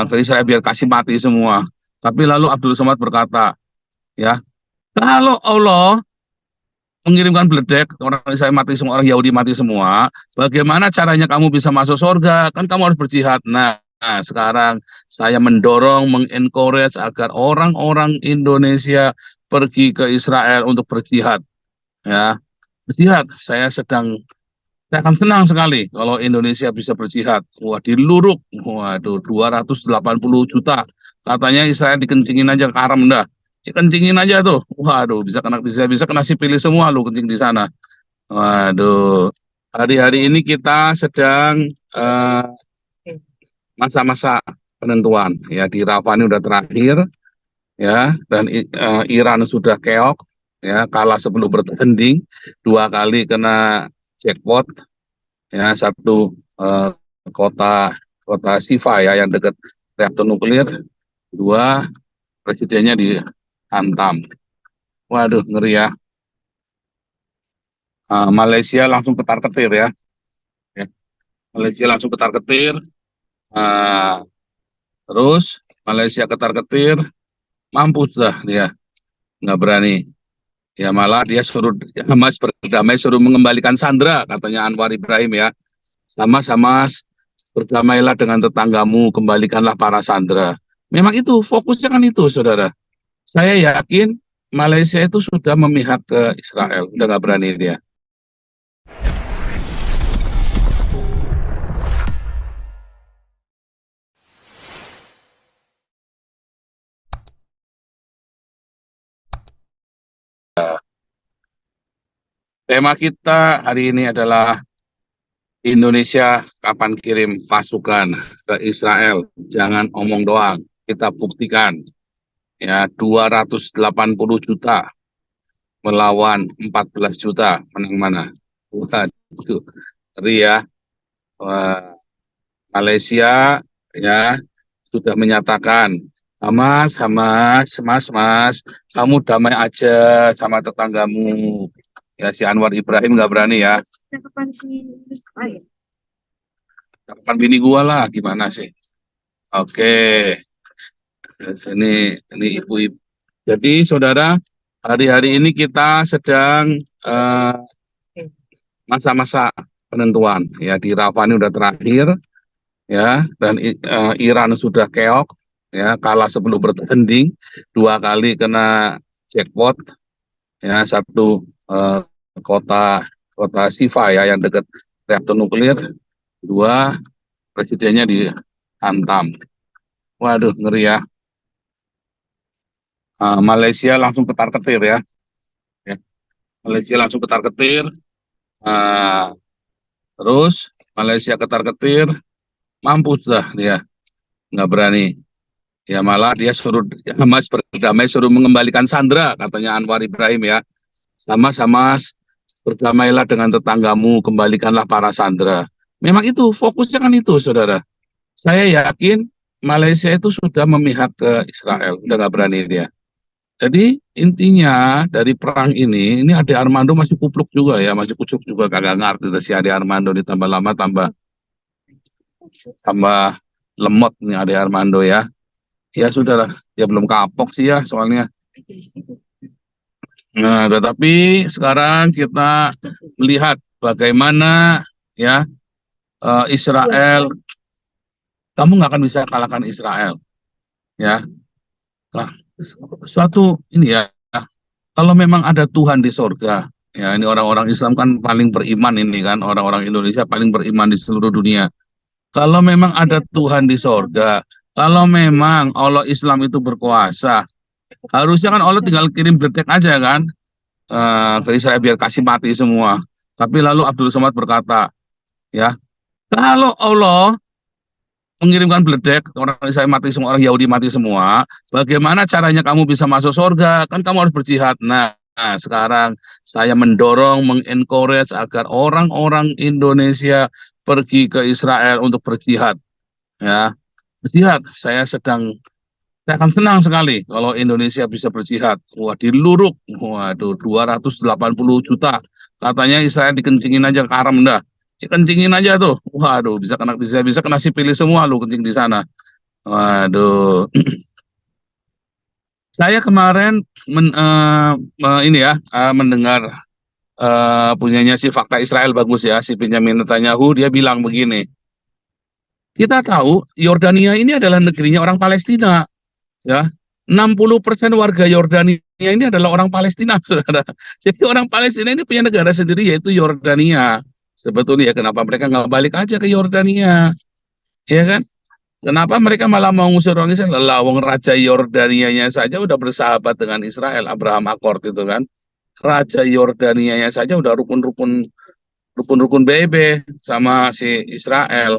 ke Israel biar kasih mati semua. Tapi lalu Abdul Somad berkata, ya, kalau Allah mengirimkan beledek, orang Israel mati semua, orang Yahudi mati semua, bagaimana caranya kamu bisa masuk surga? Kan kamu harus berjihad. Nah, sekarang saya mendorong, mengencourage agar orang-orang Indonesia pergi ke Israel untuk berjihad. Ya, berjihad. Saya akan senang sekali kalau Indonesia bisa berjihad. Wah, di Luruk, waduh, 280 juta. Katanya Israel dikencingin aja ke Aram dah. Dikencingin aja tuh. Waduh, bisa kena sipil semua lu kencing di sana. Waduh. Hari-hari ini kita sedang masa-masa penentuan ya, di Rafah ini udah terakhir ya, dan Iran sudah keok ya, kalah sebelum bertanding, dua kali kena jackpot ya, satu kota kota Sifa ya yang dekat reaktor nuklir, dua presidennya dihantam. Waduh, ngeri ya. Malaysia langsung ketar-ketir ya. Ya, Malaysia langsung ketar-ketir. Uh, Terus Malaysia ketar-ketir, mampus dah dia, nggak berani. Ya malah dia suruh Hamas berdamai, suruh mengembalikan Sandra, katanya Anwar Ibrahim ya. Sama-sama berdamailah dengan tetanggamu, kembalikanlah para sandera. Memang itu, fokusnya kan itu, saudara. Saya yakin Malaysia itu sudah memihak ke Israel, udah nggak berani dia. Tema kita hari ini adalah Indonesia kapan kirim pasukan ke Israel. Jangan omong doang, kita buktikan. Ya, 280 juta melawan 14 juta, menang mana? Waduh, ngeri ya. Wah, Malaysia ya sudah menyatakan, Hamas, Hamas, Mas, kamu damai aja sama tetanggamu. Ya, si Anwar Ibrahim nggak berani ya. Cakapan si Israel. Kapan bini gua lah, gimana sih? Oke, ini ibu-ibu. Jadi saudara, hari-hari ini kita sedang masa-masa penentuan ya, di Rafah ini udah terakhir ya, dan Iran sudah keok ya, kalah sebelum bertanding, dua kali kena jackpot ya, satu kota kota Sifa ya yang dekat reaktor nuklir, dua presidennya dihantam. Waduh, ngeri ya. Malaysia langsung ketar-ketir ya. Ya, Malaysia langsung ketar-ketir. Terus Malaysia ketar-ketir, mampus dah dia, nggak berani. Ya malah dia suruh Hamas berdamai, suruh mengembalikan Sandra, katanya Anwar Ibrahim ya. Sama-sama berdamailah dengan tetanggamu, kembalikanlah para sandera. Memang itu, fokusnya kan itu, saudara. Saya yakin Malaysia itu sudah memihak ke Israel, udah nggak berani dia. Jadi intinya dari perang ini Ade Armando masih kupluk juga ya, masih kucuk juga, kagak ngerti si Ade Armando, ditambah lama tambah tambah lemot nih Ade Armando ya. Ya sudahlah, dia belum kapok sih ya soalnya. Nah, tetapi sekarang kita melihat bagaimana ya Israel, kamu nggak akan bisa kalahkan Israel ya. Nah, suatu ini ya, kalau memang ada Tuhan di sorga, ya ini orang-orang Islam kan paling beriman ini kan, orang-orang Indonesia paling beriman di seluruh dunia. Kalau memang ada Tuhan di sorga, kalau memang Allah Islam itu berkuasa, harusnya kan Allah tinggal kirim beledek aja kan, ke Israel biar kasih mati semua. Tapi lalu Abdul Somad berkata, ya, kalau Allah mengirimkan beledek, orang Israel mati semua, orang Yahudi mati semua, bagaimana caranya kamu bisa masuk surga? Kan kamu harus berjihad. Nah, sekarang saya mendorong, mengencourage agar orang-orang Indonesia pergi ke Israel untuk berjihad. Ya, berjihad. Saya akan senang sekali kalau Indonesia bisa berjihad. Wah, di Luruk, waduh, 280 juta. Katanya Israel dikencingin aja ke Aram dah. Dikencingin aja tuh. Waduh, bisa kena sipil semua lu kencing di sana. Waduh, saya kemarin mendengar punyanya si Fakta Israel bagus ya, si Benjamin Netanyahu, dia bilang begini, kita tahu Yordania ini adalah negerinya orang Palestina, ya. 60% warga Yordania ini adalah orang Palestina, saudara. Jadi orang Palestina ini punya negara sendiri yaitu Yordania. Sebetulnya kenapa mereka nggak balik aja ke Yordania, ya kan? Kenapa mereka malah mau ngusir orang Israel? Lawang Raja Yordanianya saja udah bersahabat dengan Israel, Abraham Accord itu kan. Raja Yordanianya saja udah rukun-rukun BB sama si Israel.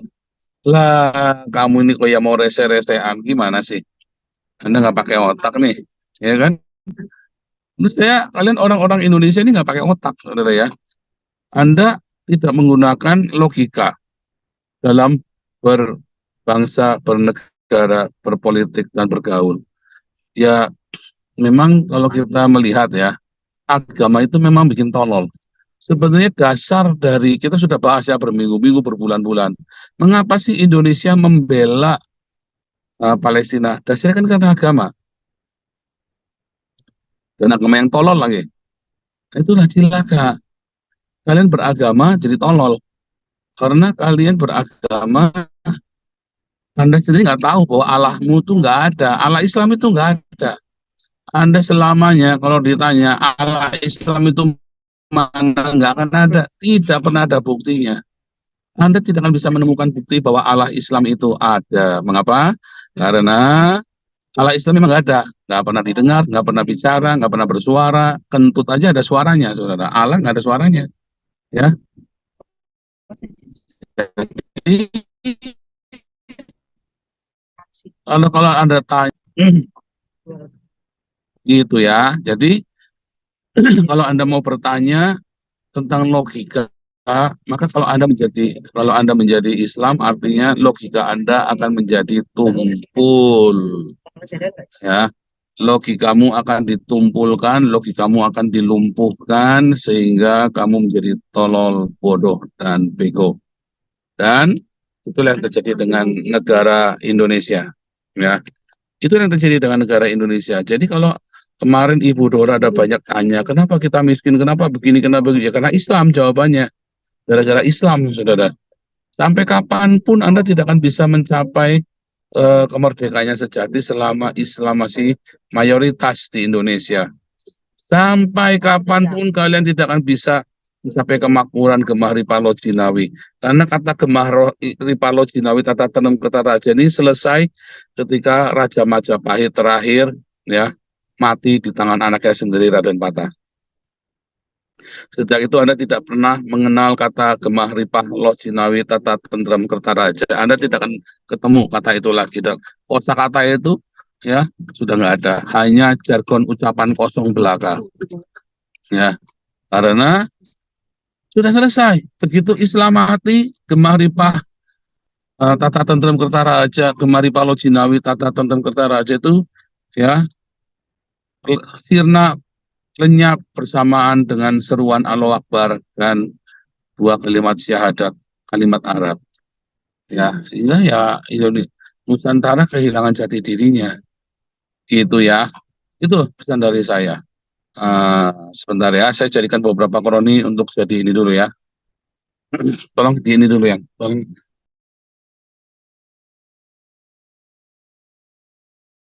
Lah, kamu ini kok ya mau rese-resean gimana sih? Anda nggak pakai otak nih, ya kan? Menurut saya kalian orang-orang Indonesia ini nggak pakai otak, saudara ya. Anda tidak menggunakan logika dalam berbangsa, bernegara, berpolitik dan bergaul. Ya, memang kalau kita melihat ya, agama itu memang bikin tolol. Sebenarnya dasar dari kita sudah bahas ya berminggu-minggu, berbulan-bulan. Mengapa sih Indonesia membela Palestina? Dasarnya kan karena agama dan agama yang tolol lagi. Itulah cilaka. Kalian beragama jadi tolol karena kalian beragama. Anda sendiri nggak tahu bahwa Allahmu itu nggak ada. Allah Islam itu nggak ada. Anda selamanya kalau ditanya Allah Islam itu mana, nggak akan ada. Tidak pernah ada buktinya. Anda tidak akan bisa menemukan bukti bahwa Allah Islam itu ada. Mengapa? Karena Allah Islam memang nggak ada. Nggak pernah didengar, nggak pernah bicara, nggak pernah bersuara. Kentut aja ada suaranya, saudara. Allah nggak ada suaranya. Ya. Jadi, kalau Anda tanya, gitu ya. Jadi, kalau Anda mau bertanya tentang logika, maka kalau Anda menjadi Islam, artinya logika Anda akan menjadi tumpul, ya. Logikamu akan ditumpulkan, logikamu akan dilumpuhkan sehingga kamu menjadi tolol, bodoh dan bego. Dan itulah yang terjadi dengan negara Indonesia, ya. Itu yang terjadi dengan negara Indonesia. Jadi kalau kemarin Ibu Dora ada banyak tanya, kenapa kita miskin, kenapa begini, kenapa begini? Ya karena Islam jawabannya. Gara-gara Islam, saudara. Sampai kapanpun Anda tidak akan bisa mencapai kemerdekaannya sejati selama Islam masih mayoritas di Indonesia. Sampai kapanpun kalian tidak akan bisa mencapai kemakmuran Gemah Ripalo Jinawi. Karena kata Gemah Ripalo Jinawi Tata Tenun Kertaraja ini selesai ketika Raja Majapahit terakhir ya mati di tangan anaknya sendiri Raden Patah. Sejak itu Anda tidak pernah mengenal kata Gemah Ripah Loh Jinawi Tata Tentram Kertaraja. Anda tidak akan ketemu kata itu lagi. Dan kosakata itu ya sudah nggak ada. Hanya jargon ucapan kosong belaka. Ya, karena sudah selesai. Begitu Islam mati, Gemah Ripah Tata Tentram Kertaraja, Gemah Ripah Loh Jinawi Tata Tentram Kertaraja itu ya sirna lenyap bersamaan dengan seruan Allahu Akbar dan dua kalimat syahadat, kalimat Arab. Ya, sehingga ya Indonesia Nusantara kehilangan jati dirinya. Gitu ya. Itu pesan dari saya. Sebentar ya, saya jadikan beberapa kroni untuk jadi ini dulu ya. Tolong di ini dulu ya. Tolong